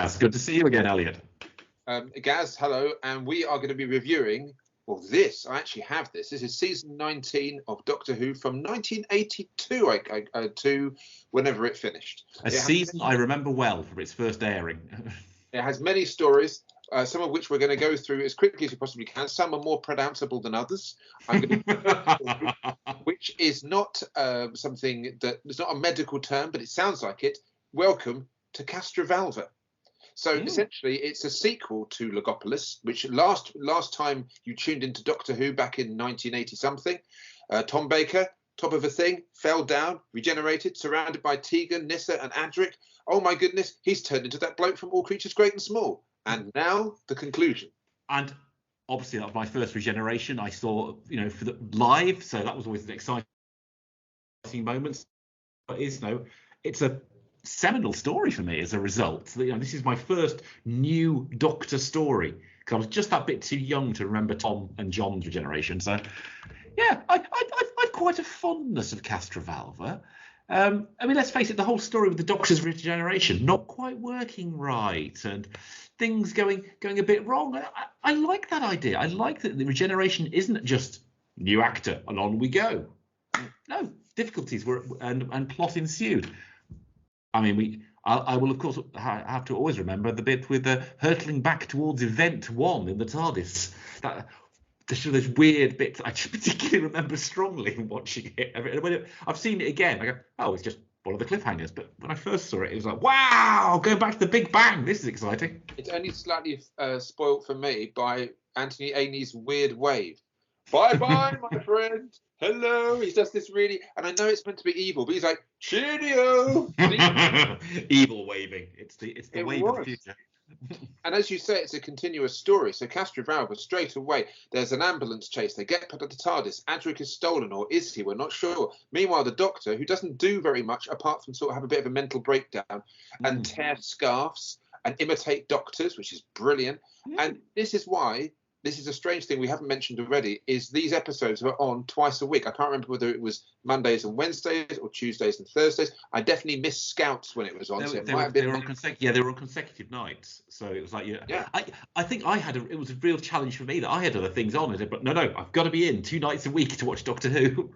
It's good to see you again, Elliot. Gaz, hello, and we are going to be reviewing, well, this, I actually have this. This is season 19 of Doctor Who from 1982 to whenever it finished. Season I remember well from its first airing. It has many stories, some of which we're going to go through as quickly as we possibly can. Some are more pronounceable than others. I'm going to which is not something that it's not a medical term, but it sounds like it. Welcome to Castrovalva. So essentially, it's a sequel to Logopolis, which last time you tuned into Doctor Who back in 1980 something. Tom Baker, top of a thing, fell down, regenerated, surrounded by Tegan, Nyssa, and Adric. Oh my goodness, he's turned into that bloke from All Creatures Great and Small. And now the conclusion. And obviously, that was my first regeneration. I saw, for the live, so that was always an exciting moment. But it's a seminal story for me as a result. This is my first new Doctor story because I was just that bit too young to remember Tom and John's regeneration. So, yeah, I've quite a fondness of Castrovalva. Let's face it, the whole story with the Doctor's regeneration not quite working right and things going a bit wrong. I like that idea. I like that the regeneration isn't just new actor and on we go. No, difficulties were and plot ensued. I will, of course, have to always remember the bit with the hurtling back towards Event 1 in the TARDIS. Those weird bits I particularly remember strongly watching it. When I've seen it again, I go, oh, it's just one of the cliffhangers. But when I first saw it, it was like, wow, going back to the Big Bang. This is exciting. It's only slightly spoilt for me by Anthony Ainley's weird wave. Bye-bye, my friend. Hello. He does this really, and I know it's meant to be evil, but he's like, cheerio. Evil waving. It's the wave of the future. And as you say, it's a continuous story. So Castrovalva, straight away, there's an ambulance chase. They get put at the TARDIS. Adric is stolen, or is he? We're not sure. Meanwhile, the Doctor, who doesn't do very much apart from sort of have a bit of a mental breakdown and tear scarves and imitate doctors, which is brilliant. And this is why. This is a strange thing we haven't mentioned already, is these episodes are on twice a week. I can't remember whether it was Mondays and Wednesdays or Tuesdays and Thursdays. I definitely missed Scouts when it was on. They were on consecutive nights. So it was like, yeah. I think it was a real challenge for me that I had other things on. But no, I've got to be in 2 nights a week to watch Doctor Who.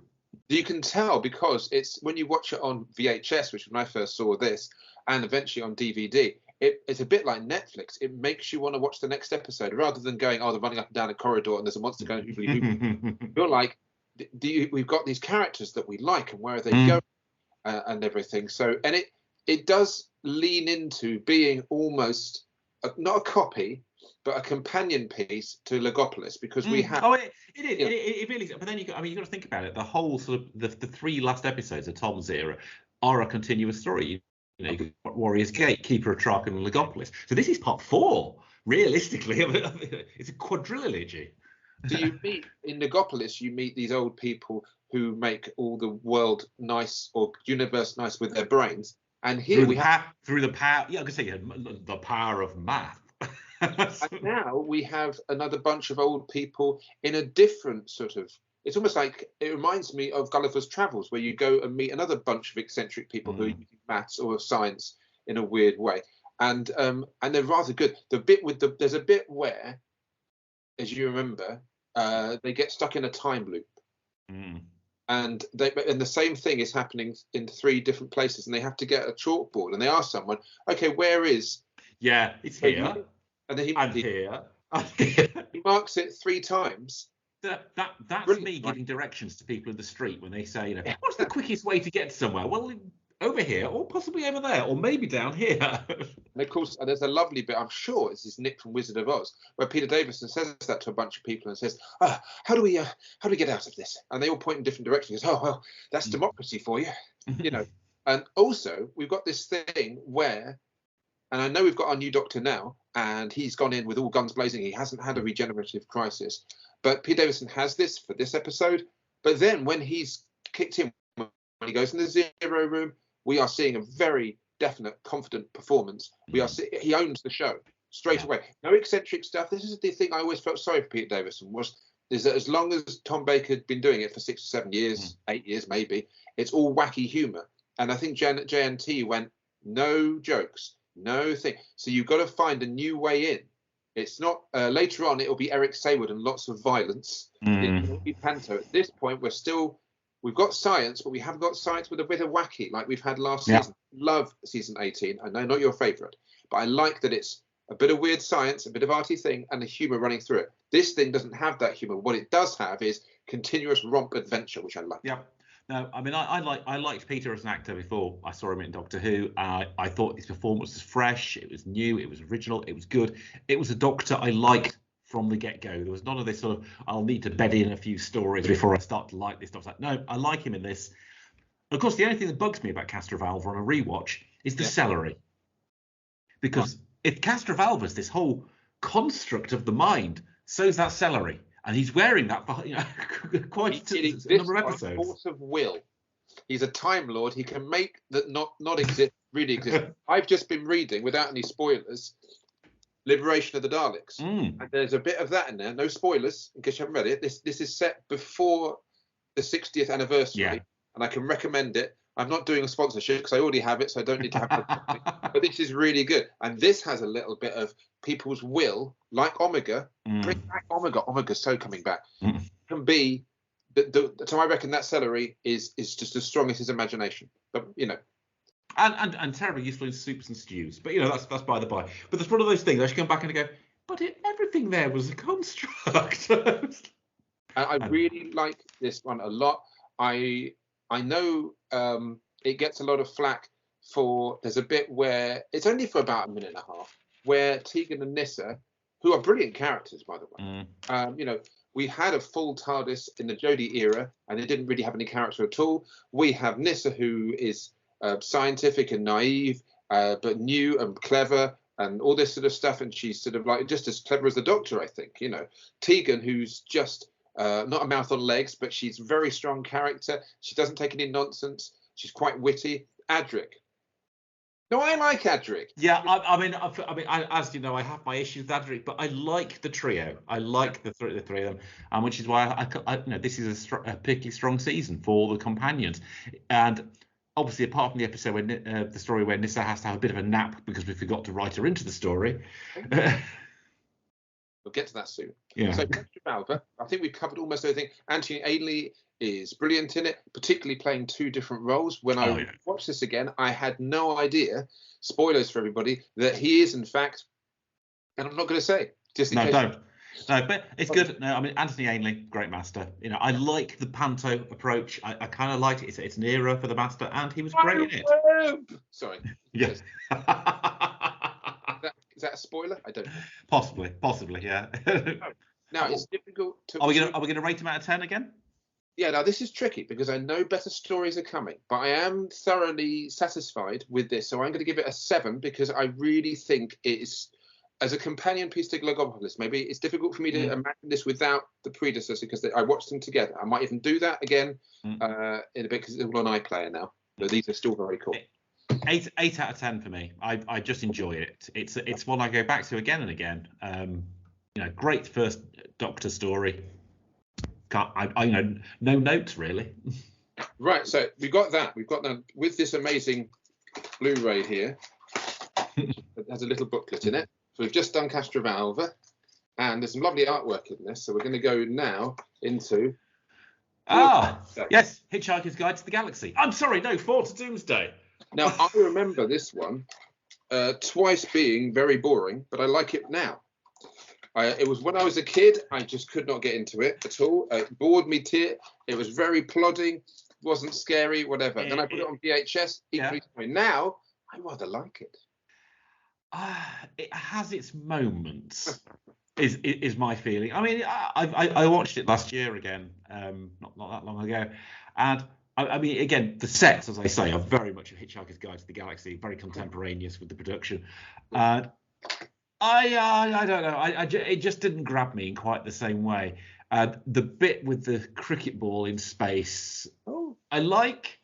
You can tell because it's when you watch it on VHS, which when I first saw this, and eventually on DVD, it's a bit like Netflix. It makes you want to watch the next episode rather than going, they're running up and down a corridor and there's a monster going hoobly hoobly. You're like, we've got these characters that we like and where are they going and everything. So, and it does lean into being almost not a copy, but a companion piece to Logopolis because we have. Oh, it is. It really is. But then you got to think about it. The whole sort of the 3 last episodes of Tom's era are a continuous story. You've got Warrior's Gate, Keeper of Traken, and Logopolis. So this is part 4, realistically. It's a quadrilogy. So you meet, in Logopolis, you meet these old people who make all the world nice or universe nice with their brains. And here through the power, I could say the power of math. And now we have another bunch of old people in a different sort of. It's almost like it reminds me of Gulliver's Travels, where you go and meet another bunch of eccentric people who are using maths or science in a weird way, and they're rather good. There's a bit where, as you remember, they get stuck in a time loop, and the same thing is happening in 3 different places, and they have to get a chalkboard, and they ask someone, okay, where is? Yeah, it's here, and then here. He marks it 3 times. That's Brilliant. Me giving directions to people in the street when they say, what's the quickest way to get somewhere? Well, over here, or possibly over there, or maybe down here. And of course, there's a lovely bit, I'm sure this is Nick from Wizard of Oz, where Peter Davison says that to a bunch of people and says, how do we get out of this? And they all point in different directions. He goes, oh, well, that's democracy for you. And also, we've got this thing where, and I know we've got our new Doctor now, and he's gone in with all guns blazing. He hasn't had a regenerative crisis. But Peter Davison has this for this episode. But then when he's kicked in, when he goes in the Zero Room, we are seeing a very definite, confident performance. He owns the show straight away. No eccentric stuff. This is the thing I always felt sorry for Peter Davison is that as long as Tom Baker had been doing it for 6 or 7 years, 8 years maybe, it's all wacky humour. And I think JNT went, no jokes. No thing. So you've got to find a new way in. It's not later on. It'll be Eric Saywood and lots of violence. It will be panto. At this point, we've got science, but we have got science with a bit of wacky, like we've had last season. Love season 18. I know not your favourite, but I like that it's a bit of weird science, a bit of arty thing, and the humour running through it. This thing doesn't have that humour. What it does have is continuous romp adventure, which I like. Yeah. No, I mean, I liked Peter as an actor before I saw him in Doctor Who. I thought his performance was fresh, it was new, it was original, it was good. It was a Doctor I liked from the get-go. There was none of this sort of, I'll need to bed in a few stories before I start to like this stuff. Like, no, I like him in this. Of course, the only thing that bugs me about Castrovalva on a rewatch is the celery. Because if Castrovalva's this whole construct of the mind, so's that celery. And he's wearing that for quite a number of episodes. Force of will. He's a Time Lord. He can make that not exist, really exist. I've just been reading, without any spoilers, Liberation of the Daleks. And there's a bit of that in there. No spoilers, in case you haven't read it. This is set before the 60th anniversary. Yeah. And I can recommend it. I'm not doing a sponsorship because I already have it, so I don't need to have it. But this is really good. And this has a little bit of people's will, like Omega. Bring back Omega. Omega's so coming back. Can be, so I reckon that celery is just as strong as his imagination. But, you know. And terribly useful in soups and stews. But, you know, that's by the by. But there's one of those things, I should come back and go, but everything there was a construct. I really like this one a lot. I know it gets a lot of flack for, there's a bit where, it's only for about a minute and a half, where Tegan and Nyssa, who are brilliant characters, by the way, you know, we had a full TARDIS in the Jodie era, and it didn't really have any character at all. We have Nyssa, who is scientific and naive, but new and clever, and all this sort of stuff, and she's sort of like just as clever as the Doctor, I think, you know. Tegan, who's just not a mouth on legs, but she's a very strong character. She doesn't take any nonsense. She's quite witty. Adric. No, I like Adric. Yeah, I mean, as you know, I have my issues with Adric, but I like the trio. I like the three of them, and which is why I you know, this is a particularly strong season for the companions. And obviously, apart from the episode where the story where Nyssa has to have a bit of a nap because we forgot to write her into the story. We'll get to that soon. Yeah. So, Castrovalva, I think we've covered almost everything. Anthony Ainley is brilliant in it, particularly playing two different roles. When I watched this again, I had no idea, spoilers for everybody, that he is, in fact, and I'm not going to say. Just in case. Don't. No, but it's good. No, I mean, Anthony Ainley, great master. You know, I like the panto approach. I kind of liked it. It's an era for the master, and he was great in it. Sorry. Yes. Is that a spoiler? I don't know. Possibly, yeah. Now it's difficult to. Are we gonna rate him out of 10 again? Yeah. Now this is tricky because I know better stories are coming, but I am thoroughly satisfied with this, so I'm going to give it a 7 because I really think it is, as a companion piece to Glogopolis. Maybe it's difficult for me to imagine this without the predecessor because I watched them together. I might even do that again in a bit because it's all on iPlayer now. But these are still very cool. 8 out of 10 for me. I just enjoy it. It's one I go back to again and again. You know, great first Doctor story. You know, no notes really. Right, so we've got that with this amazing Blu-ray here. It has a little booklet in it. So we've just done Castrovalva, and there's some lovely artwork in this. So we're going to go now into. Yes, Hitchhiker's Guide to the Galaxy. I'm sorry, no, 4 to Doomsday. Now, I remember this one twice being very boring, but I like it now. It was when I was a kid, I just could not get into it at all. It bored me tit. It was very plodding, wasn't scary, whatever. Then I put it on VHS. Now, I rather like it. It has its moments, is my feeling. I mean, I watched it last year again, not that long ago, and I mean, again, the sets, as I say, are very much a Hitchhiker's Guide to the Galaxy, very contemporaneous with the production. I don't know. It just didn't grab me in quite the same way. The bit with the cricket ball in space, I like,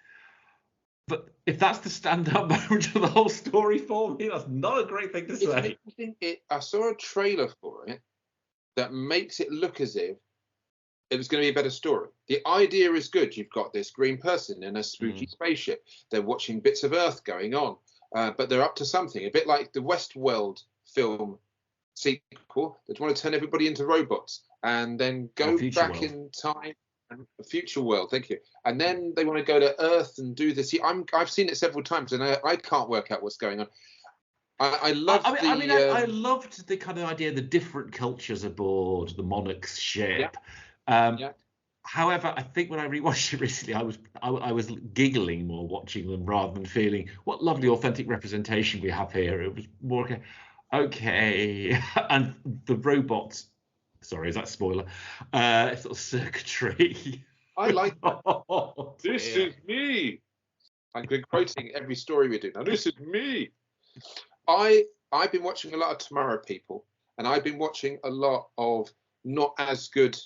but if that's the stand-up moment of the whole story for me, that's not a great thing to say. I saw a trailer for it that makes it look as if it was going to be a better story. The idea is good. You've got this green person in a spooky spaceship. They're watching bits of Earth going on. but they're up to something. A bit like the Westworld film sequel. They want to turn everybody into robots and then go back in time. A future world, thank you. And then they want to go to Earth and do this. I've seen it several times, and I can't work out what's going on. I loved I loved the kind of idea of the different cultures aboard the Monarch's ship. Yeah. However, I think when I rewatched it recently, I was giggling more watching them rather than feeling what lovely authentic representation we have here. It was more okay, and the robots. Sorry, is that a spoiler? Sort of circuitry. I like that. This is me. I've been quoting every story we do now. This is me. I've been watching a lot of Tomorrow People, and I've been watching a lot of not as good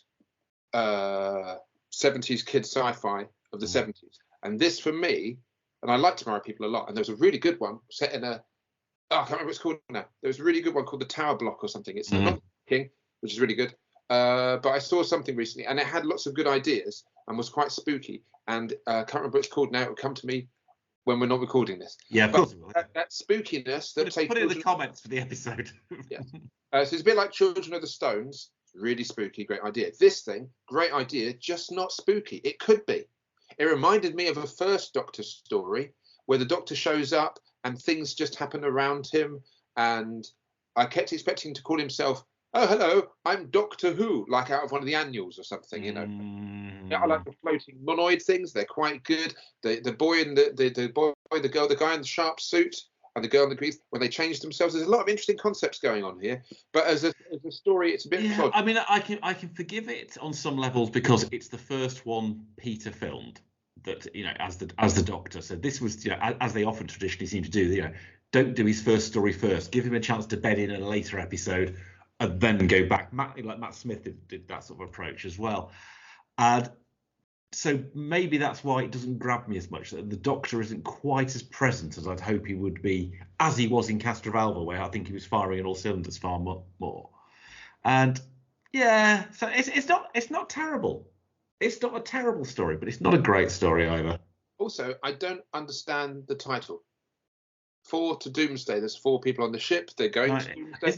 70s kid sci-fi of the 70s. And this for me, and I like Tomorrow People a lot, and there's a really good one set in I can't remember what it's called now. There's a really good one called The Tower Block or something. It's not King, which is really good. But I saw something recently, and it had lots of good ideas and was quite spooky. And I can't remember what it's called now. It will come to me when we're not recording this. Yeah, of course it will. That spookiness. Put it in the comments for the episode. Yeah. So it's a bit like Children of the Stones. Really spooky, great idea. This thing, great idea, just not spooky. It could be. It reminded me of a first Doctor story where the Doctor shows up and things just happen around him. And I kept expecting to call himself, oh, hello, I'm Doctor Who, like out of one of the annuals or something, you know. Yeah, I like the floating monoid things. They're quite good. The boy and the boy, the girl, the guy in the sharp suit, and the girl in the green, when they change themselves, there's a lot of interesting concepts going on here. But as a story, it's a bit. Yeah, I mean, I can forgive it on some levels because it's the first one Peter filmed that, you know, as the Doctor. So this was, you know, as they often traditionally seem to do, you know, don't do his first story first. Give him a chance to bed in a later episode, and then go back. Matt Smith did that sort of approach as well, and so maybe that's why it doesn't grab me as much. That the Doctor isn't quite as present as I'd hope he would be, as he was in Castrovalva, where I think he was firing on all cylinders far more. And yeah, so it's not terrible. It's not a terrible story, but it's not a great story either. Also, I don't understand the title. 4 to Doomsday. There's 4 people on the ship. They're going to Doomsday.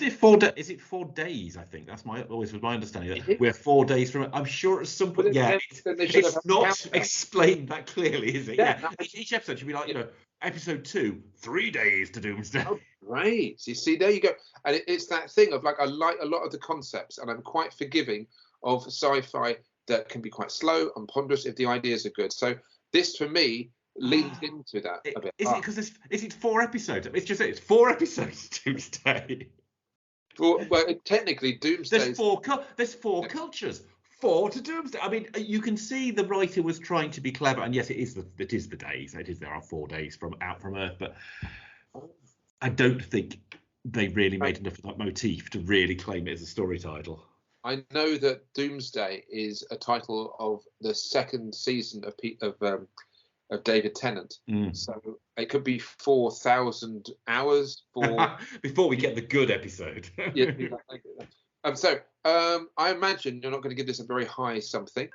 Is it 4 days? I think that's always was my understanding. That we're 4 days from it. I'm sure at some point. Yeah, it's not explained that clearly, is it? Yeah. Each episode should be like, you know, episode 2, 3 days to Doomsday. Oh, right. You see, there you go. And it's that thing of like, I like a lot of the concepts, and I'm quite forgiving of sci-fi that can be quite slow and ponderous if the ideas are good. So this, for me, leans into that a bit. Is it because it's 4 episodes? It's 4 episodes Doomsday. Well, technically, Doomsday. There's four cultures. 4 to Doomsday. I mean, you can see the writer was trying to be clever, and yes, it is the days. There are 4 days from Earth, but I don't think they really made enough of that motif to really claim it as a story title. I know that Doomsday is a title of the 2nd season of David Tennant, so it could be 4,000 hours before we get the good episode. Yeah. I imagine you're not going to give this a very high something.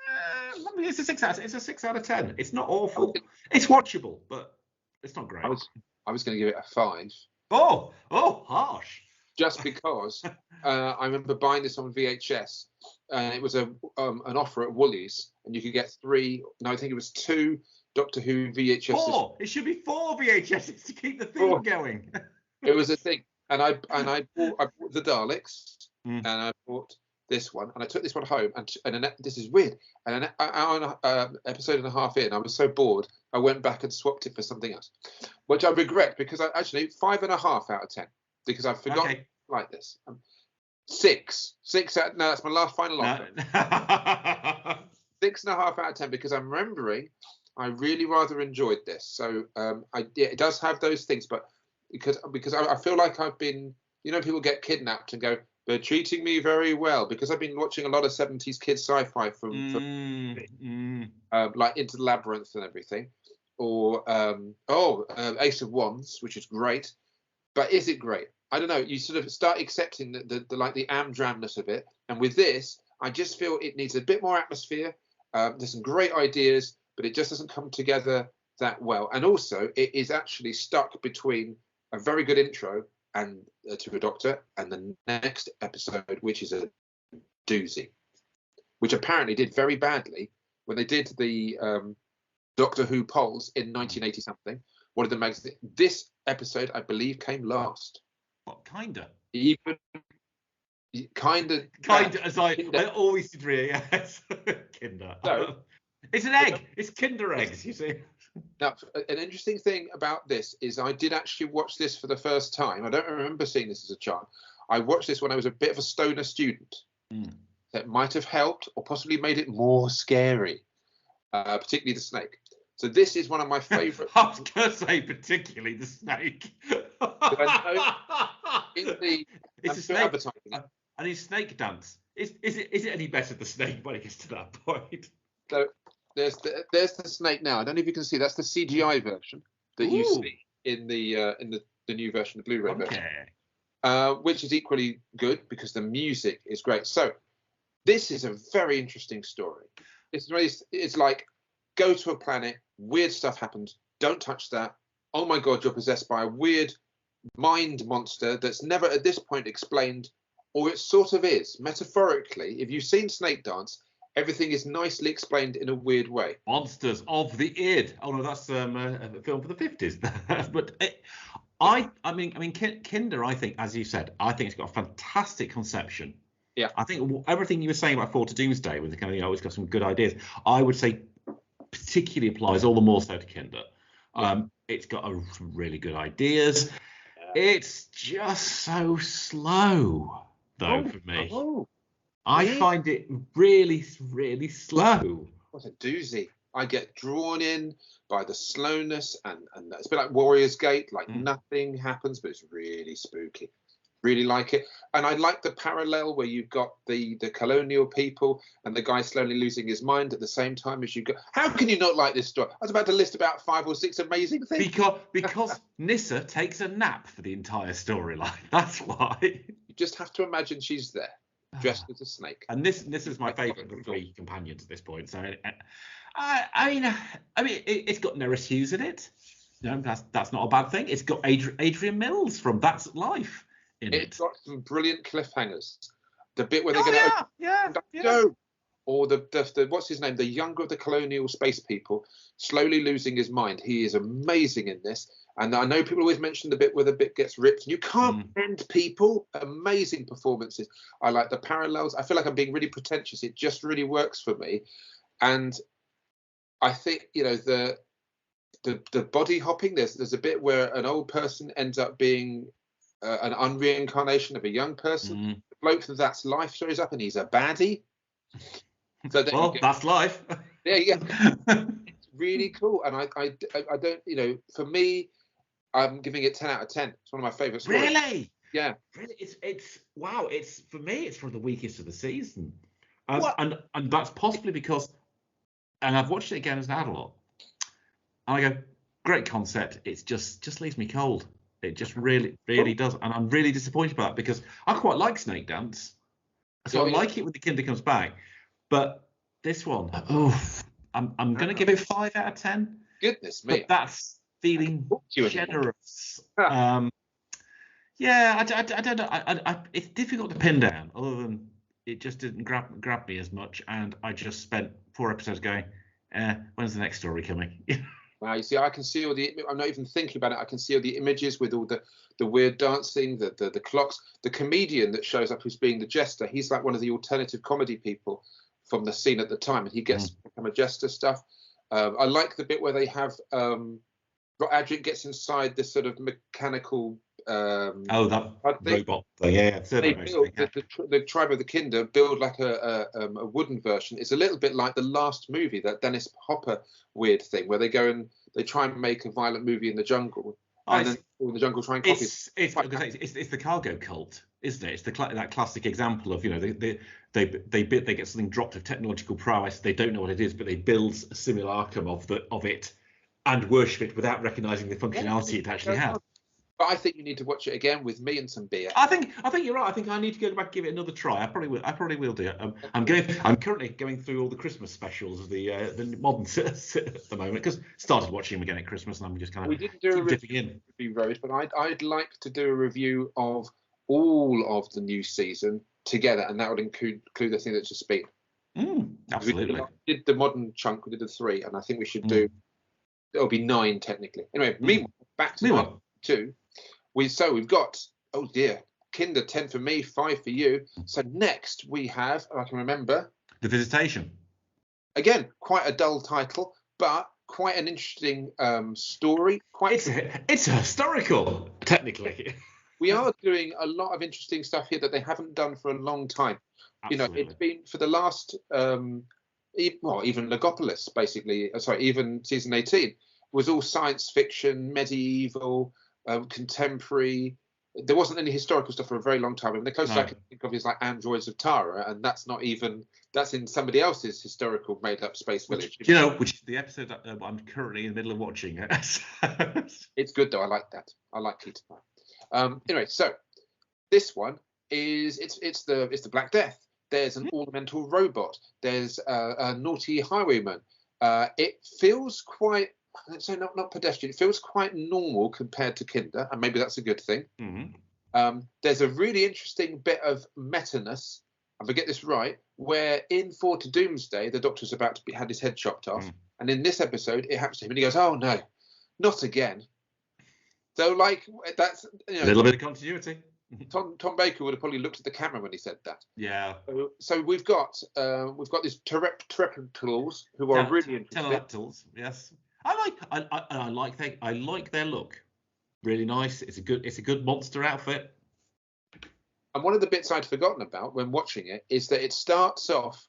It's a 6 out of 10. It's not awful. It's watchable, but it's not great. I was going to give it a 5. Oh, harsh. Just because I remember buying this on VHS, and it was an offer at Woolies, and you could get 3. No, I think it was 2 Doctor Who VHS. 4. It should be 4 VHSs to keep the theme going. It was a thing, and I bought the Daleks, and I bought this one, and I took this one home, and this is weird. And an hour and episode and a half in, I was so bored, I went back and swapped it for something else, which I regret because I actually 5.5 out of 10 because I forgot like this. 6 out. No, that's my last final offer. 6.5 out of 10 because I'm remembering I really rather enjoyed this. So it does have those things, but because I feel like I've been, you know, people get kidnapped and go, they're treating me very well because I've been watching a lot of 70s kids sci-fi from like Into the Labyrinth and everything, or Ace of Wands, which is great. But is it great? I don't know. You sort of start accepting the like the amdramness of it, and with this, I just feel it needs a bit more atmosphere. There's some great ideas, but it just doesn't come together that well. And also, it is actually stuck between a very good intro and to a Doctor, and the next episode, which is a doozy, which apparently did very badly when they did the Doctor Who polls in 1980 something. One of the magazines. This episode, I believe, came last. What, kinda? Even kinda. As I always did. Really, yes. Kinder. No, it's an egg. It's Kinder eggs. You see. Now, an interesting thing about this is I did actually watch this for the first time. I don't remember seeing this as a child. I watched this when I was a bit of a stoner student. That might have helped or possibly made it more scary, particularly the snake. So this is one of my favourite. I was going to say particularly the snake. It's a snake. Advertising. And his snake dance. Is it any better, the snake, when it gets to that point? So there's the snake now. I don't know if you can see. That's the CGI version that you see in the new version, the Blu-ray version, which is equally good because the music is great. So this is a very interesting story. It's like, go to a planet, weird stuff happens, don't touch that. Oh my God, you're possessed by a weird mind monster that's never at this point explained, or it sort of is. Metaphorically, if you've seen Snake Dance, everything is nicely explained in a weird way. Monsters of the Id. Oh no, that's a film for the 50s. But I mean, Kinder, I think, as you said, I think it's got a fantastic conception. Yeah. I think everything you were saying about Forward to Doomsday, with the kind of, it's got some good ideas. I would say particularly applies all the more so to Kinder. It's got some really good ideas. It's just so slow, though, for me. I find it really, really slow. What a doozy. I get drawn in by the slowness, and it's a bit like Warrior's Gate, like nothing happens, but it's really spooky. Really like it. And I like the parallel where you've got the colonial people and the guy slowly losing his mind at the same time as you go. How can you not like this story? I was about to list about 5 or 6 amazing things. Because Nyssa takes a nap for the entire storyline. That's why. You just have to imagine she's there, dressed as a snake. And this is my favourite of the 3 companions at this point. So I mean, it's got Nerys Hughes in it. You know, that's not a bad thing. It's got Adrian Mills from That's Life. It's got some brilliant cliffhangers. The bit where they're going to go, or the what's his name, the younger of the colonial space people, slowly losing his mind. He is amazing in this. And I know people always mention the bit where the bit gets ripped. You can't bend people. Amazing performances. I like the parallels. I feel like I'm being really pretentious. It just really works for me. And I think, you know, the body hopping. There's a bit where an old person ends up being an unreincarnation of a young person. The bloke from That's Life shows up and he's a baddie. So that's life. Yeah. It's really cool. And I don't, you know, for me, I'm giving it 10 out of 10. It's one of my favourite stories. Really? Yeah. Really? It's wow. It's, for me, it's one of the weakest of the season. And that's possibly because, and I've watched it again as an adult, and I go, great concept. It's just leaves me cold. It just really, really does. And I'm really disappointed about that because I quite like Snake Dance. So I like it when the Kinder comes back. But this one, I'm going to give it 5 out of 10. Goodness me. But that's feeling generous. I don't know. It's difficult to pin down, other than it just didn't grab me as much. And I just spent 4 episodes going, when's the next story coming? Wow, you see, I can see all the. I'm not even thinking about it. I can see all the images with all the weird dancing, the clocks. The comedian that shows up who's being the jester, he's like one of the alternative comedy people from the scene at the time, and he gets to become a jester stuff. I like the bit where they have Adric gets inside this sort of mechanical. That robot. They build, the tribe of the Kinder build like a wooden version. It's a little bit like the last movie, that Dennis Hopper weird thing, where they go and they try and make a violent movie in the jungle, and then in the jungle try and copy. It's the cargo cult, isn't it? It's that classic example of, you know, they get something dropped of technological prowess. They don't know what it is, but they build a simulacrum of it and worship it without recognizing the functionality it actually has. But I think you need to watch it again with me and some beer. I think you're right. I think I need to go back and give it another try. I probably will do it. I'm currently going through all the Christmas specials of the modern at the moment, because started watching them again at Christmas, and I'm just kind of We didn't do a dipping in. review, Rose, but I'd like to do a review of all of the new season together, and that would include the thing that's just been. Absolutely. We did the modern chunk. We did the 3, and I think we should do. It'll be 9 technically. Anyway, meanwhile, back to 2. We've got, oh dear, Kinder 10 for me, 5 for you. So next we have, I can remember, The Visitation. Again, quite a dull title, but quite an interesting story. It's historical, technically. We are doing a lot of interesting stuff here that they haven't done for a long time. Absolutely. It's been for the last, even Legopolis, basically. Even season 18 was all science fiction, medieval, contemporary. There wasn't any historical stuff for a very long time. I mean, the closest I can think of is like Androids of Tara, and that's in somebody else's historical made-up space village. Which is the episode that I'm currently in the middle of watching. It's good though. I like that. I like Keaton. Anyway, so this one is it's the Black Death. There's an ornamental robot. There's a naughty highwayman. It feels quite. Let's say not pedestrian. It feels quite normal compared to Kinder, and maybe that's a good thing. There's a really interesting bit of meta-ness, if I get this right, where in 4 to Doomsday, the Doctor's about to had his head chopped off, and in this episode, it happens to him, and he goes, "Oh no, not again." So, that's a little bit of continuity. Tom Baker would have probably looked at the camera when he said that. Yeah. So we've got these terrestrials who are really interesting. Pterodactyls, yes. I like their look. Really nice. It's a good monster outfit. And one of the bits I'd forgotten about when watching it is that it starts off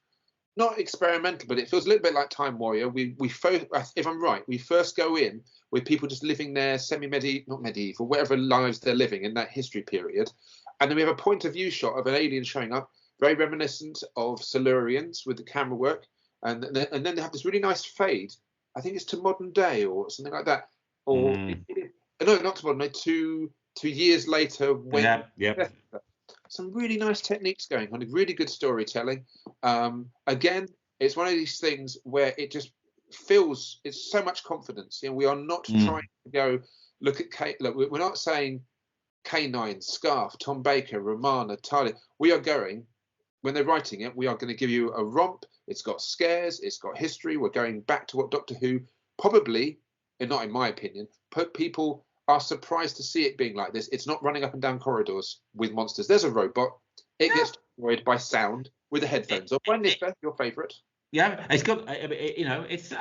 not experimental, but it feels a little bit like Time Warrior. If I'm right, we first go in with people just living their not medieval, whatever lives they're living in that history period, and then we have a point of view shot of an alien showing up, very reminiscent of Silurians with the camera work, and then they have this really nice fade. I think it's to modern day or something like that. Or no, not to modern day. 2 years later, when some really nice techniques going on, really good storytelling. Again, it's one of these things where it just feels it's so much confidence. We are not trying to go look at look. We're not saying K9, Scarf, Tom Baker, Romana, Tyler. We are going. When they're writing it, we are going to give you a romp. It's got scares. It's got history. We're going back to what Doctor Who probably, and not in my opinion, people are surprised to see it being like this. It's not running up and down corridors with monsters. There's a robot. It gets destroyed by sound with the headphones. Or by Nipper, your favourite. Yeah, it's got it's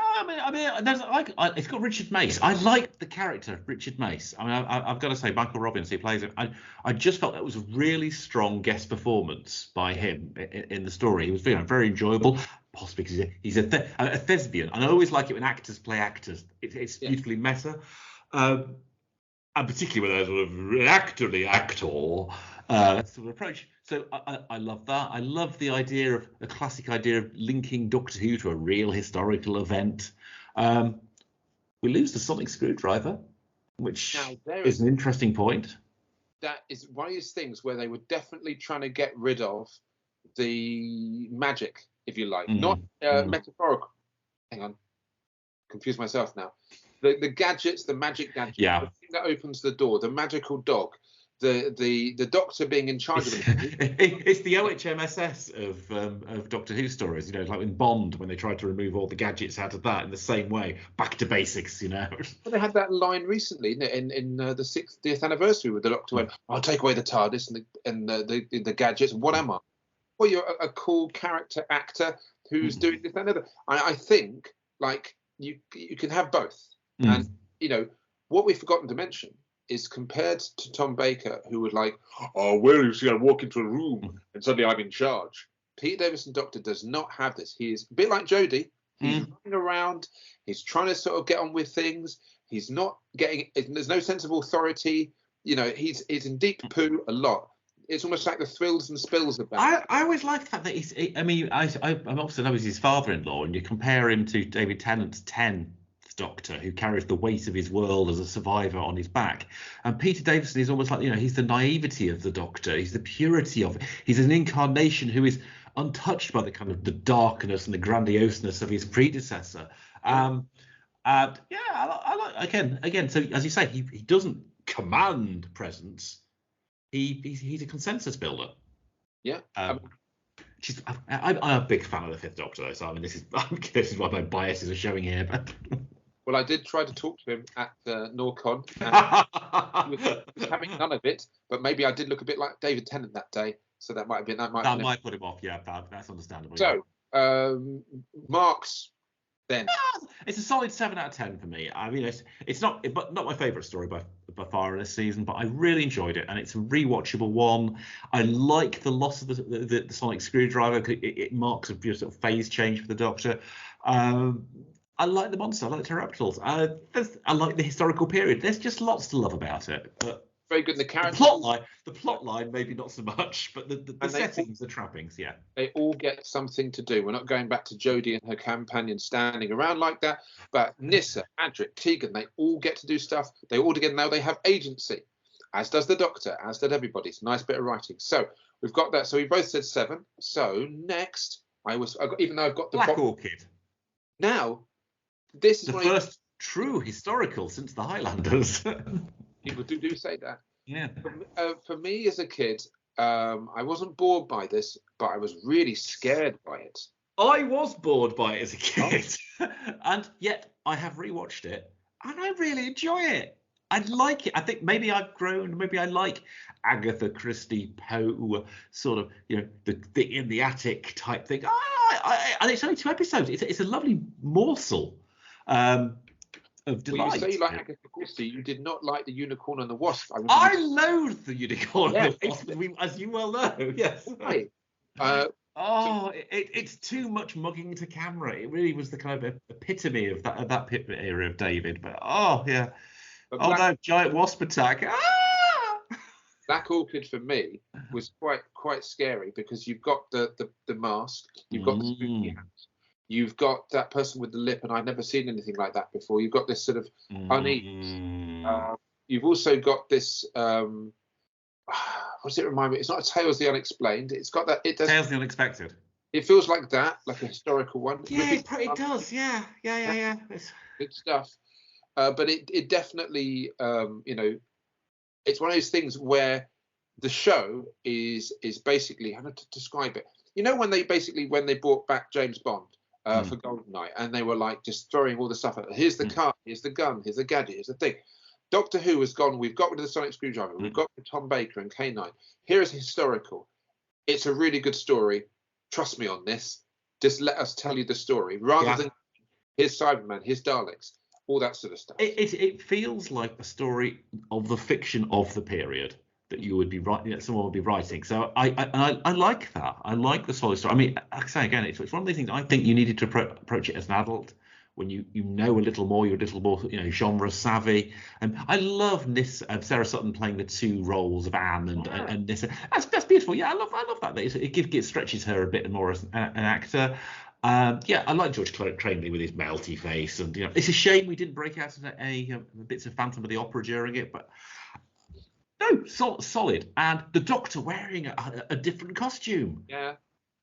it's got Richard Mace. I like the character Richard Mace. I mean, I've got to say, Michael Robbins, who plays it, I just felt that was a really strong guest performance by him in the story. He was very enjoyable, possibly because he's a thespian, and I always like it when actors play actors. It's beautifully meta, and particularly with a sort of actor sort of approach. So I love that. I love the classic idea of linking Doctor Who to a real historical event. We lose the sonic screwdriver, which is an interesting point. That is one of these things where they were definitely trying to get rid of the magic, if you like, not metaphorical. Hang on, confuse myself now. The gadgets, the magic gadgets, the thing that opens the door, the magical dog. The Doctor being in charge of it. It's the OHMSS of Doctor Who stories, like in Bond when they tried to remove all the gadgets out of that in the same way, back to basics, Well, they had that line recently in the 60th anniversary where the Doctor went, "I'll take away the TARDIS and the gadgets. What am I?" Well, you're a cool character actor who's doing this and another. I think you can have both, and what we've forgotten to mention is compared to Tom Baker, who was like, "Oh, well, you see, I walk into a room and suddenly I'm in charge." Peter Davison Doctor does not have this. He is a bit like Jodie. He's running around. He's trying to sort of get on with things. He's not getting. There's no sense of authority. He's in deep poo a lot. It's almost like the thrills and spills of that. I always liked the fact that he's. I'm obviously know he's his father-in-law, and you compare him to David Tennant's 10 Fifth Doctor, who carries the weight of his world as a survivor on his back. And Peter Davison is almost like, he's the naivety of the Doctor. He's the purity of it. He's an incarnation who is untouched by the kind of the darkness and the grandioseness of his predecessor. I like again. So as you say, he doesn't command presence. He's a consensus builder. Yeah. I'm a big fan of the Fifth Doctor, though. So I mean, this is why my biases are showing here. But well, I did try to talk to him at Norcon. He was having none of it, but maybe I did look a bit like David Tennant that day, so that might put him off. Yeah, that's understandable. So, marks. Then it's a solid 7 out of 10 for me. I mean, it's not my favourite story by far this season, but I really enjoyed it, and it's a rewatchable one. I like the loss of the sonic screwdriver. It marks a sort of phase change for the Doctor. I like the monster. I like the pterodactyls. I like the historical period. There's just lots to love about it. But very good. The characters, the plot line, maybe not so much, but the settings, the trappings, yeah. They all get something to do. We're not going back to Jodie and her companion standing around like that. But Nyssa, Adric, Tegan, they all get to do stuff. They all together now. They have agency, as does the Doctor, as did everybody. It's a nice bit of writing. So we've got that. So we both said 7. So next, even though I've got the Black Orchid. Now, this is the first true historical since the Highlanders. People do say that. Yeah. For me as a kid, I wasn't bored by this, but I was really scared by it. I was bored by it as a kid, and yet I have rewatched it, and I really enjoy it. I like it. I think maybe I've grown. Maybe I like Agatha Christie, Poe, sort of, the in the attic type thing. And it's only 2 episodes. It's a lovely morsel. Of delight. Well, you say you like Agatha Christie. You did not like the Unicorn and the Wasp. I loathe the Unicorn and the Wasp, as you well know. Yes. Right. It's too much mugging to camera. It really was the kind of epitome of that era of David. But no, giant wasp attack. Black Orchid for me was quite scary because you've got the mask, you've got the spooky hat. You've got that person with the lip, and I'd never seen anything like that before. You've got this sort of unease. You've also got this. What does it remind me? It's not a Tales of the Unexplained. It's got that. It does. Tales of the Unexpected. It feels like that, like a historical one. Yeah, it does. Yeah. Good stuff. But it definitely, it's one of those things where the show is basically, how to describe it. When they brought back James Bond. For GoldenEye, and they were like just throwing all the stuff at. Here's the car, here's the gun, here's the gadget, here's the thing. Doctor Who has gone. We've got rid of the sonic screwdriver. We've got rid of Tom Baker and K9. Here is historical. It's a really good story. Trust me on this. Just let us tell you the story rather than here's Cyberman, here's Daleks, all that sort of stuff. It feels like a story of the fiction of the period that you would be writing, someone would be writing. So I like that. I like the solid story. I mean, like I say again, it's one of these things I think you needed to approach it as an adult when you know a little more, you're a little more genre savvy. And I love Sarah Sutton playing the 2 roles of Anne and Nissa. That's beautiful. Yeah, I love that. It stretches her a bit more as an actor. I like George Crameley with his melty face, and it's a shame we didn't break out into bits of Phantom of the Opera during it, but. No, solid. And the Doctor wearing a different costume. Yeah.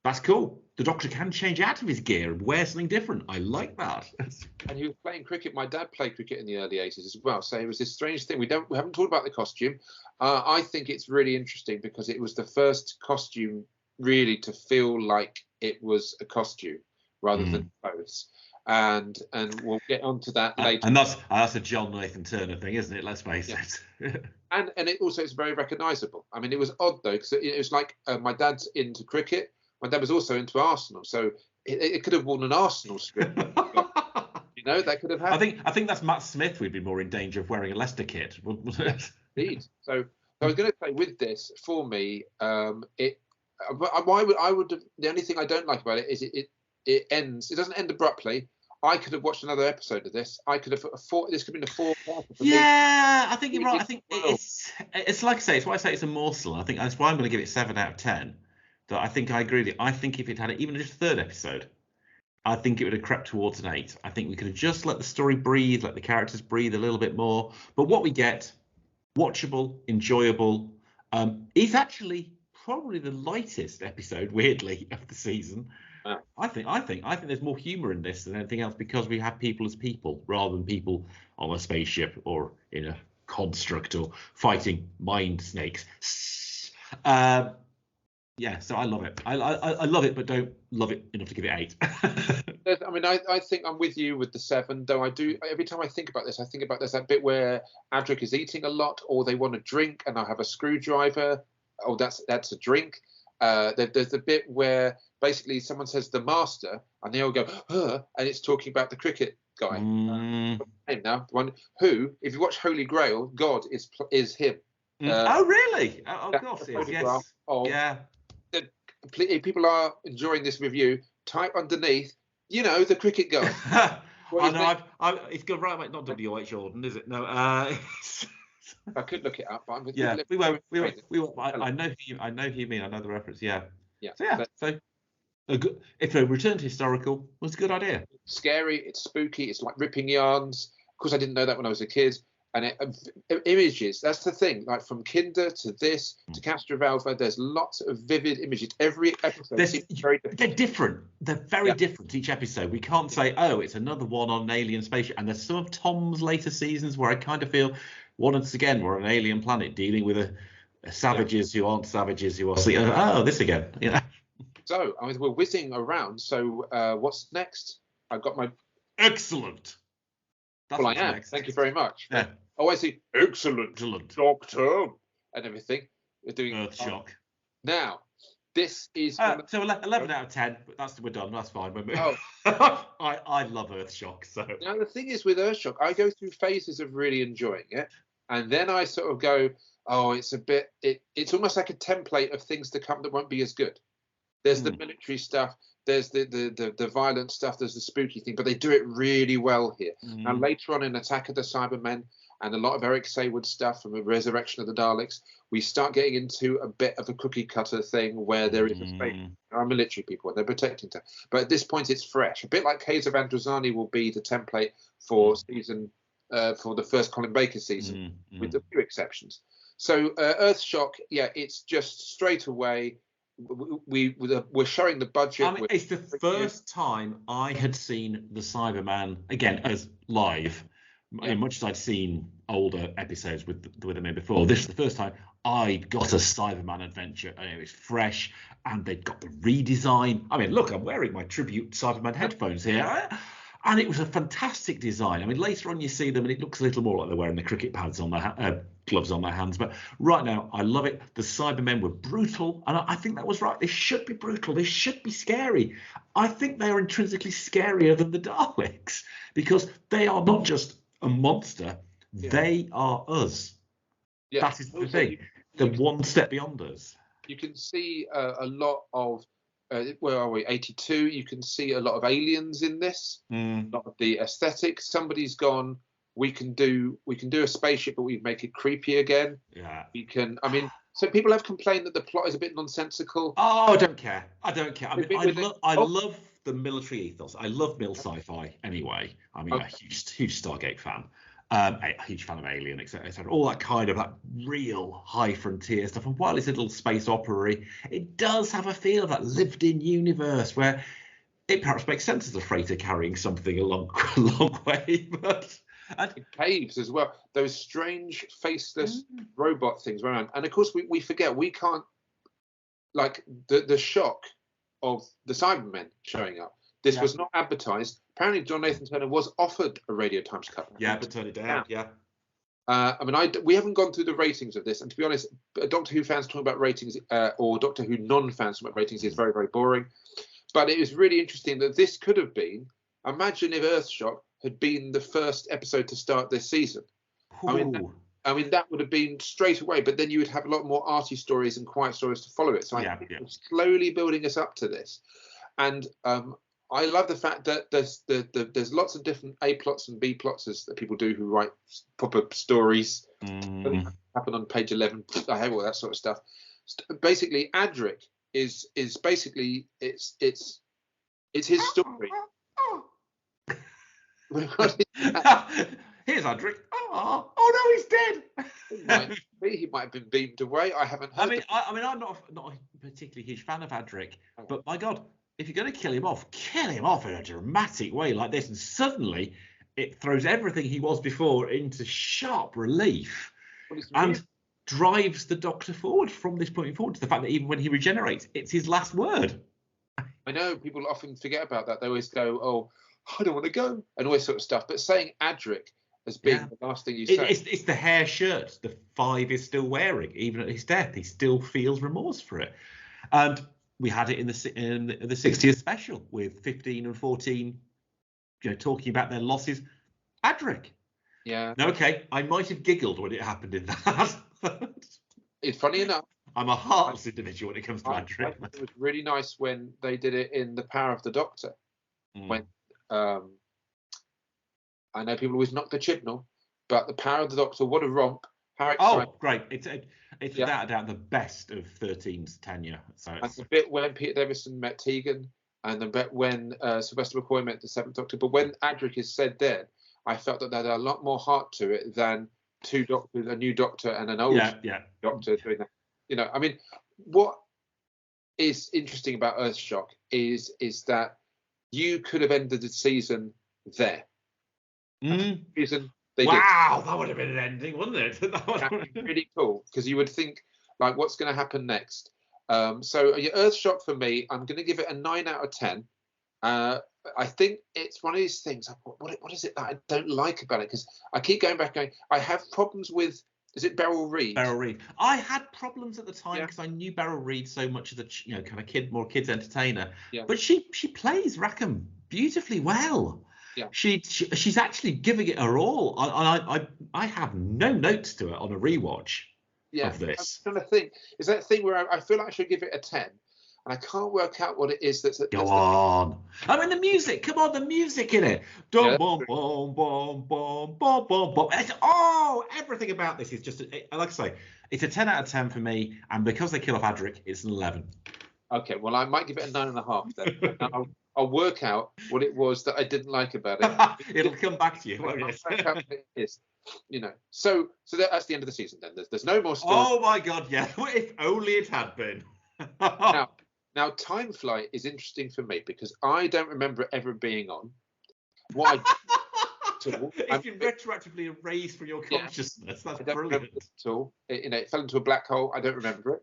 That's cool. The Doctor can change out of his gear and wear something different. I like that. And he was playing cricket. My dad played cricket in the early 80s as well. So it was this strange thing. We haven't talked about the costume. I think it's really interesting because it was the first costume really to feel like it was a costume rather than clothes. And we'll get onto that later. And that's a John Nathan Turner thing, isn't it? Let's face it. And it also is very recognisable. I mean, it was odd though because it was like my dad's into cricket. My dad was also into Arsenal, so it could have worn an Arsenal strip. That could have happened. I think that's Matt Smith. We'd be more in danger of wearing a Leicester kit. Indeed. So I was going to say with this, for me, the only thing I don't like about it is it ends. It doesn't end abruptly. I could have watched another episode of this. I could have this could have been a 4-part. Yeah, I think you're right. I think it's like I say. It's why I say it's a morsel. I think that's why I'm going to give it 7 out of 10. That I think I agree with you. I think if it had even just a 3rd episode, I think it would have crept towards an 8. I think we could have just let the story breathe, let the characters breathe a little bit more. But what we get, watchable, enjoyable, is actually probably the lightest episode, weirdly, of the season. Wow. I think there's more humour in this than anything else because we have people as people rather than people on a spaceship or in a construct or fighting mind snakes. Yeah, so I love it. I love it, but don't love it enough to give it 8. I mean, I think I'm with you with the 7, though. I do, every time I think about this, I think about there's that bit where Adric is eating a lot, or they want a drink, and I have a screwdriver. Oh, that's a drink. There's the bit where basically someone says the master, and they all go, and it's talking about the cricket guy. Now, the one who, if you watch Holy Grail, God is him. Oh, really? Oh, of course, yes. Yeah. People are enjoying this review. Type underneath, the cricket guy. I know. It's good, right, mate? Not W.H. Jordan, is it? No. I could look it up, but I'm with yeah, we won't. I know who you mean. I know the reference. Yeah. Yeah. So if a return to historical was a good idea. It's scary. It's spooky. It's like ripping yarns. Of course, I didn't know that when I was a kid. And images, that's the thing. Like from Kinder to this to Castrovalva, there's lots of vivid images. Every episode seems very different. They're different. They're very different each episode. We can't say, oh, it's another one on an alien spaceship. And there's some of Tom's later seasons where I kind of feel, once again, we're on an alien planet dealing with savages who aren't savages who are this again. So, I mean, we're whizzing around. So, what's next? I've got my excellent. Well, I am. Thank you very much. Yeah. Oh, I see. Excellent, Doctor, and everything. We're doing Earthshock. Now, this is so 11 out of 10. But we're done. That's fine. I love Earthshock. So now the thing is with Earthshock, I go through phases of really enjoying it, and then I sort of go, oh, it's a bit. It's almost like a template of things to come that won't be as good. There's the military stuff. There's the violent stuff. There's the spooky thing, but they do it really well here. Now later on in Attack of the Cybermen and a lot of Eric Saywood stuff from the Resurrection of the Daleks, we start getting into a bit of a cookie cutter thing where there is a space. There are military people and they're protecting them. But at this point, it's fresh. A bit like Kaiser Van Androzani will be the template for season for the first Colin Baker season, with a few exceptions. So Earthshock, it's just straight away. We're showing the budget. I mean, it's the first time I had seen the Cyberman again as live. Much as I'd seen older episodes with them in before, this is the first time I got a Cyberman adventure, and it was fresh. And they'd got the redesign. I mean, look, I'm wearing my tribute Cyberman headphones here. And it was a fantastic design. I mean, later on you see them and it looks a little more like they're wearing the cricket pads on their gloves on their hands. But right now, I love it. The Cybermen were brutal. And I think that was right. They should be brutal. They should be scary. I think they are intrinsically scarier than the Daleks because they are not just a monster. Yeah. They are us. Yeah. That is the thing. They're one step beyond us. You can see a lot of where are we? 82. You can see a lot of aliens in this. A lot of the aesthetic. Somebody's gone. We can do a spaceship, but we make it creepy again. Yeah. We can. I mean, so people have complained that the plot is a bit nonsensical. Oh, I don't care. I mean, I love the military ethos. I love mil sci-fi anyway. I mean, a huge Stargate fan. A huge fan of Alien, etc. All that kind of like real high frontier stuff. And while it's a little space opera-y, it does have a feel of that lived-in universe where it perhaps makes sense as a freighter carrying something a long way. And caves as well. Those strange, faceless robot things around. And of course, we forget we can't like the shock of the Cybermen showing up. This was not advertised. Apparently, John Nathan Turner was offered a Radio Times cut. Yeah, but turned it down. Yeah. I mean, we haven't gone through the ratings of this, and to be honest, Doctor Who fans talking about ratings or Doctor Who non-fans talking about ratings is very, very boring. But it was really interesting that this could have been. Imagine if Earthshock had been the first episode to start this season. I mean, that would have been straight away. But then you would have a lot more arty stories and quiet stories to follow it. So I think it's slowly building us up to this, and I love the fact that there's lots of different A plots and B plots that people do who write proper stories. Happen on page 11. I hate all that sort of stuff. Basically, Adric is basically it's It's his story. Here's Adric. Oh no, he's dead. He might have been beamed away. I haven't heard. I'm not a particularly huge fan of Adric, but my God, if you're going to kill him off in a dramatic way like this, and suddenly it throws everything he was before into sharp relief, and drives the Doctor forward from this point forward to the fact that even when he regenerates, it's his last word. I know people often forget about that. They always go, "Oh, I don't want to go," and all this sort of stuff. But saying Adric as being the last thing you say, it's the hair shirt the Five is still wearing, even at his death. He still feels remorse for it, and we had it in the 60th special with 15 and 14, talking about their losses. Adric. Yeah. Okay, I might have giggled when it happened in that. It's funny enough. I'm a heartless individual when it comes to Adric. It was really nice when they did it in The Power of the Doctor. When I know people always knock the Chibnall, but The Power of the Doctor, what a romp! How exciting! Oh, great! It's without a doubt the best of 13's tenure. So and the bit when Peter Davison met Tegan, and the bit when Sylvester McCoy met the Seventh Doctor. But when Adric is said then, I felt that there had a lot more heart to it than two doctors, a new Doctor and an old Doctor doing that. I mean, what is interesting about Earthshock is that you could have ended the season there. Season that would have been an ending, wouldn't it? That would be really cool, because you would think, like, what's going to happen next? So Earthshock for me, I'm going to give it a 9 out of 10. I think it's one of these things. What is it that I don't like about it? Because I keep going back going, I have problems with. Is it Beryl Reid? Beryl Reid. I had problems at the time because I knew Beryl Reid so much as a kind of more kids entertainer. Yeah. But she plays Rackham beautifully well. Yeah. She's actually giving it her all. I have no notes to it on a rewatch of this. I'm trying to think. Is that thing where I feel like I should give it a 10? And I can't work out what it is that's. Go on. I mean, the music. Come on, the music in it. Boom, boom, boom, boom, boom, boom, boom. Everything about this is just, like I say, it's a 10 out of 10 for me. And because they kill off Adric, it's an 11. Okay, well, I might give it a 9.5 then. I'll work out what it was that I didn't like about it. It'll come back to you, won't it? It is. So that's the end of the season then. There's no more story. Oh my God, yeah. If only it had been. Now, Time Flight is interesting for me because I don't remember it ever being on. It's been retroactively erased from your consciousness. That's brilliant. It at all. It fell into a black hole. I don't remember it.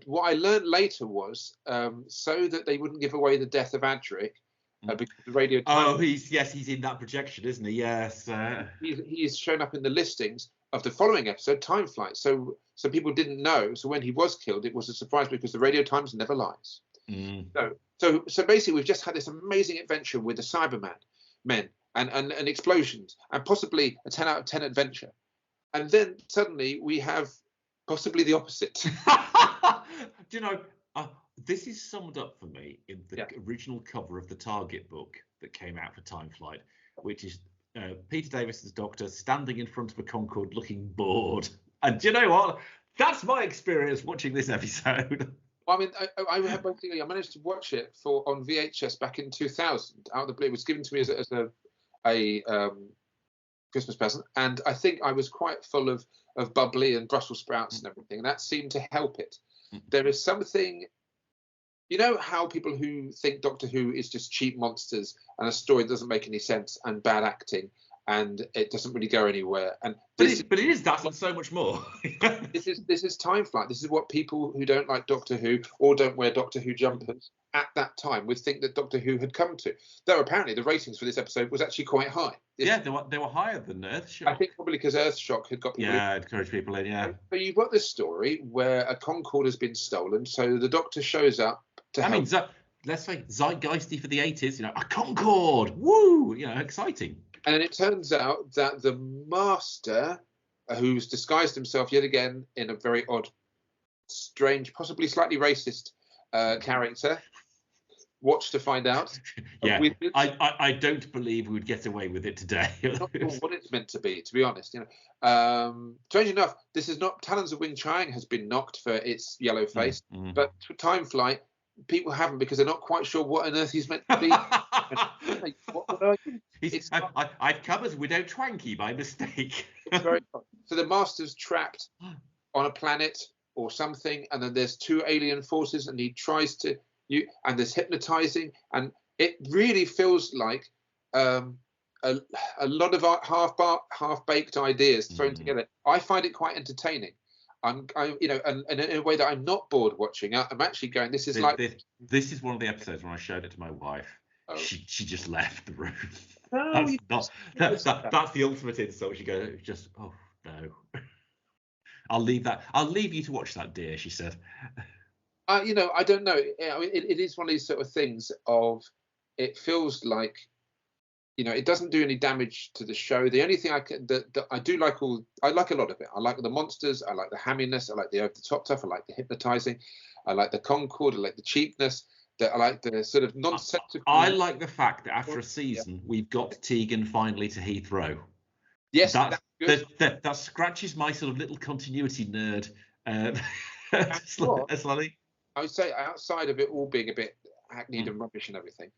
What I learned later was so that they wouldn't give away the death of Adric because the radio. He's in that projection, isn't he? Yes. He is shown up in the listings of the following episode, Time Flight. So people didn't know. So when he was killed, it was a surprise because the Radio Times never lies. So basically, we've just had this amazing adventure with the Cybermen, and explosions, and possibly a 10 out of 10 adventure, and then suddenly we have possibly the opposite. Do you know? This is summed up for me in the original cover of the Target book that came out for Time Flight, which is Peter Davison's Doctor standing in front of a Concorde looking bored. And do you know what? That's my experience watching this episode. I mean, I managed to watch it on VHS back in 2000 out of the blue. It was given to me as a Christmas present, and I think I was quite full of bubbly and Brussels sprouts and everything, and that seemed to help it. There is something, how people who think Doctor Who is just cheap monsters and a story doesn't make any sense and bad acting and it doesn't really go anywhere. But it is that and so much more. This is Time Flight. This is what people who don't like Doctor Who or don't wear Doctor Who jumpers at that time would think that Doctor Who had come to. Though apparently the ratings for this episode was actually quite high. They were higher than Earthshock. I think probably because Earthshock had got people in. Encouraged people in, yeah. So you've got this story where a Concorde has been stolen, so the Doctor shows up to help. Let's say zeitgeisty for the 80s, a Concorde, woo, exciting. And then it turns out that the Master, who's disguised himself yet again in a very odd, strange, possibly slightly racist character, watch to find out. Yeah, I don't believe we would get away with it today. Not sure what it's meant to be honest. Strange enough, this is not Talons of Wing Chang has been knocked for its yellow face, but Time Flight people haven't because they're not quite sure what on earth he's meant to be. What would I've come as Widow Twanky by mistake. It's very fun. So the Master's trapped on a planet or something, and then there's two alien forces, and he tries to and there's hypnotizing, and it really feels like a lot of half-baked ideas thrown together. I find it quite entertaining. And in a way that I'm not bored watching. I'm actually going. This is one of the episodes when I showed it to my wife. Oh. She just left the room. No, that's the ultimate insult. She goes, just oh no. I'll leave you to watch that, dear. She said. I don't know. It is one of these sort of things of. It feels like. It doesn't do any damage to the show. The only thing that I do like I like a lot of it. I like the monsters. I like the hamminess. I like the over-the-top stuff. I like the hypnotizing. I like the Concord. I like the cheapness. I like the sort of nonsensical. I like the fact that after a season, we've got Tegan finally to Heathrow. Yes, that's good. That scratches my sort of little continuity nerd. Slightly. I would say outside of it all being a bit hackneyed and rubbish and everything,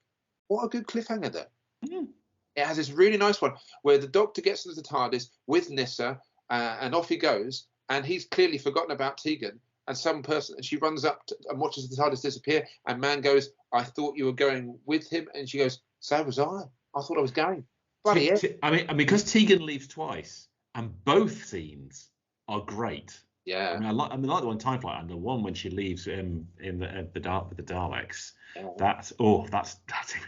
what a good cliffhanger there. Mm. It has this really nice one where the Doctor gets into the TARDIS with Nyssa and off he goes, and he's clearly forgotten about Tegan, and she runs up and watches the TARDIS disappear, and Man goes, I thought you were going with him, and she goes, so was I thought I was going. Bloody hell. I mean, because Tegan leaves twice, and both scenes are great. Yeah. I like the one Time Flight and the one when she leaves in the dark with the Daleks. Yeah. That's even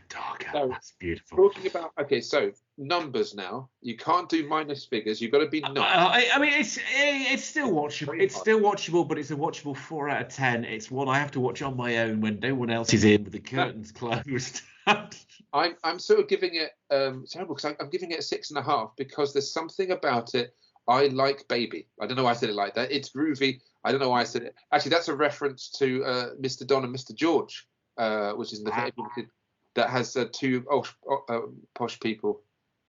darker. So, that's beautiful. Talking about so numbers now. You can't do minus figures. You've got to be nice. I mean, it's still watchable. It's still watchable, but it's a watchable 4 out of 10. It's one I have to watch on my own when no one else is in with the curtains closed. I'm sort of giving it terrible because I'm giving it a 6.5 because there's something about it. I like Baby. I don't know why I said it like that. It's groovy. I don't know why I said it. Actually, that's a reference to Mr. Don and Mr. George, which is that has two posh people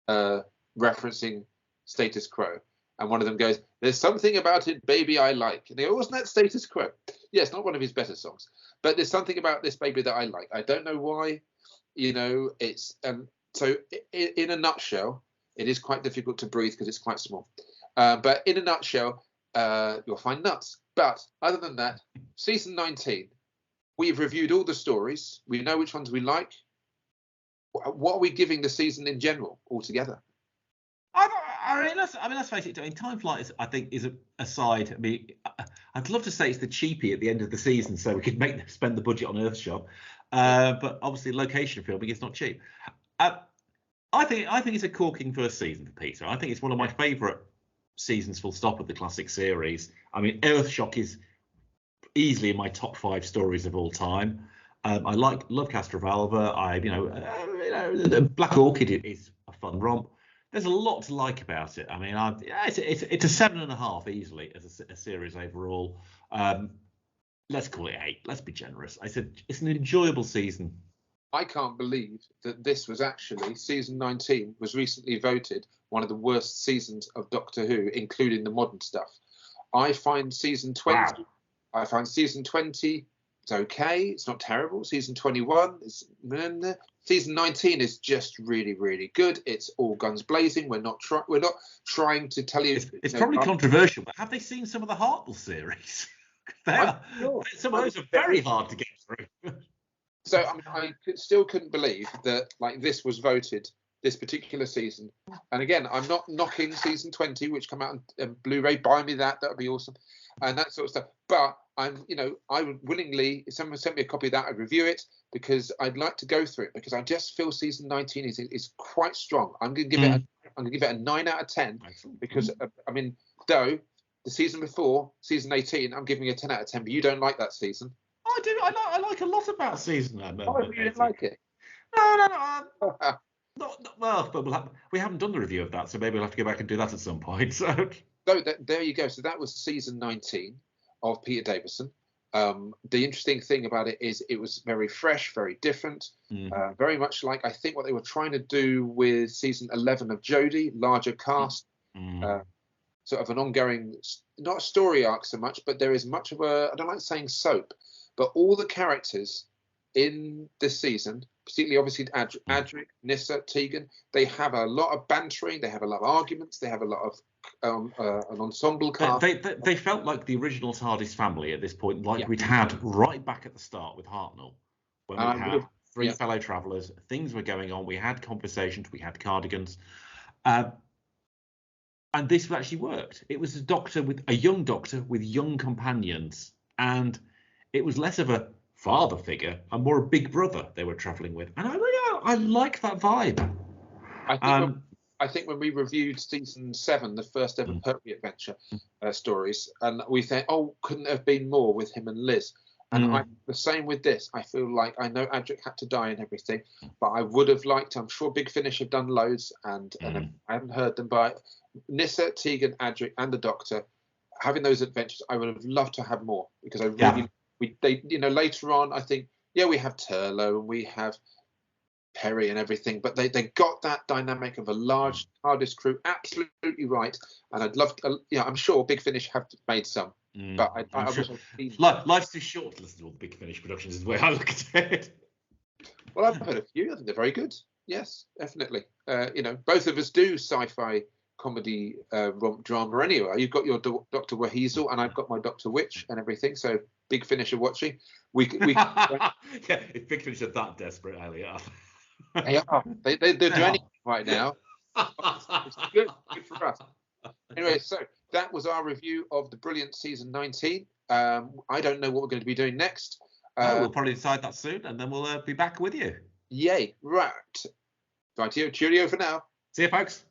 referencing Status Quo. And one of them goes, there's something about it, Baby, I like. And they go, wasn't that Status Quo? Yes, not one of his better songs. But there's something about this Baby that I like. I don't know why. It's so in a nutshell, it is quite difficult to breathe because it's quite small. But in a nutshell, you'll find nuts. But other than that, season 19, we've reviewed all the stories. We know which ones we like. What are we giving the season in general altogether? Let's face it. I mean, Time Flight is a side. I mean, I'd love to say it's the cheapie at the end of the season, so we could spend the budget on Earthshot. But obviously, location filming is not cheap. I think it's a corking first season for Peter. I think it's one of my favourite seasons, full stop, of the classic series. I mean, Earthshock is easily in my top 5 stories of all time. I love Castrovalva. The Black Orchid is a fun romp. There's a lot to like about it. I mean, it's a 7.5 easily as a series overall. Let's call it 8. Let's be generous. I said it's an enjoyable season. I can't believe that this was actually season 19 was recently voted one of the worst seasons of Doctor Who, including the modern stuff. I find season 20. Wow. I find season 20 it's okay. It's not terrible. Season 21 is. Season 19 is just really, really good. It's all guns blazing. We're not trying to tell you. It's probably controversial, but have they seen some of the Hartnell series? Some of those are very hard to get through. So I still couldn't believe that this was voted this particular season. And again, I'm not knocking season 20, which come out on Blu-ray. Buy me that would be awesome, and that sort of stuff. But I would willingly, if someone sent me a copy of that, I'd review it because I'd like to go through it because I just feel season 19 is quite strong. I'm going to give it a 9 out of 10 because though the season before, season 18, I'm giving it a 10 out of 10. But you don't like that season. I do. I like a lot about season. You didn't like it? No. Well, but we haven't done the review of that, so maybe we'll have to go back and do that at some point. So there you go. So that was season 19 of Peter Davison. The interesting thing about it is it was very fresh, very different, very much like I think what they were trying to do with season 11 of Jodie, larger cast, sort of an ongoing, not a story arc so much, but there is much of a, I don't like saying soap, but all the characters in this season, particularly obviously Adric, Nyssa, Tegan, they have a lot of bantering, they have a lot of arguments, they have a lot of an ensemble cast. They felt like the original TARDIS family at this point, like Yeah. we'd had right back at the start with Hartnell, when we And I had would've- three yeah. fellow travellers, things were going on, we had conversations, we had cardigans, and this actually worked. It was a young doctor with young companions, and it was less of a father figure and more a big brother they were travelling with, and I like that vibe. I think when we reviewed season 7, the first ever Pertwee adventure stories, and we think, oh, couldn't have been more with him and Liz. And the same with this. I feel like, I know Adric had to die and everything, but I would have liked, I'm sure Big Finish have done loads, and I haven't heard them, but Nyssa, Tegan, Adric, and the Doctor, having those adventures, I would have loved to have more, because I really, later on, I think, we have Turlo and we have Perry and everything, but they got that dynamic of a large TARDIS crew absolutely right, and I'd love to, I'm sure Big Finish have made some, but I sure. wish I'd seen. Life's too short to listen to all the Big Finish productions, is the way I look at it. Well, I've heard a few. I think they're very good. Yes, definitely. Both of us do sci-fi comedy romp drama anyway. You've got your Dr. Wahezel, and I've got my Dr. Witch and everything. So Big Finish are watching. Yeah, if Big Finish are that desperate, Elliot. They are. They're doing anything right now. It's good for us. Anyway, so that was our review of the brilliant season 19. I don't know what we're going to be doing next. We'll probably decide that soon, and then we'll be back with you. Yay. Right. Cheerio for now. See you, folks.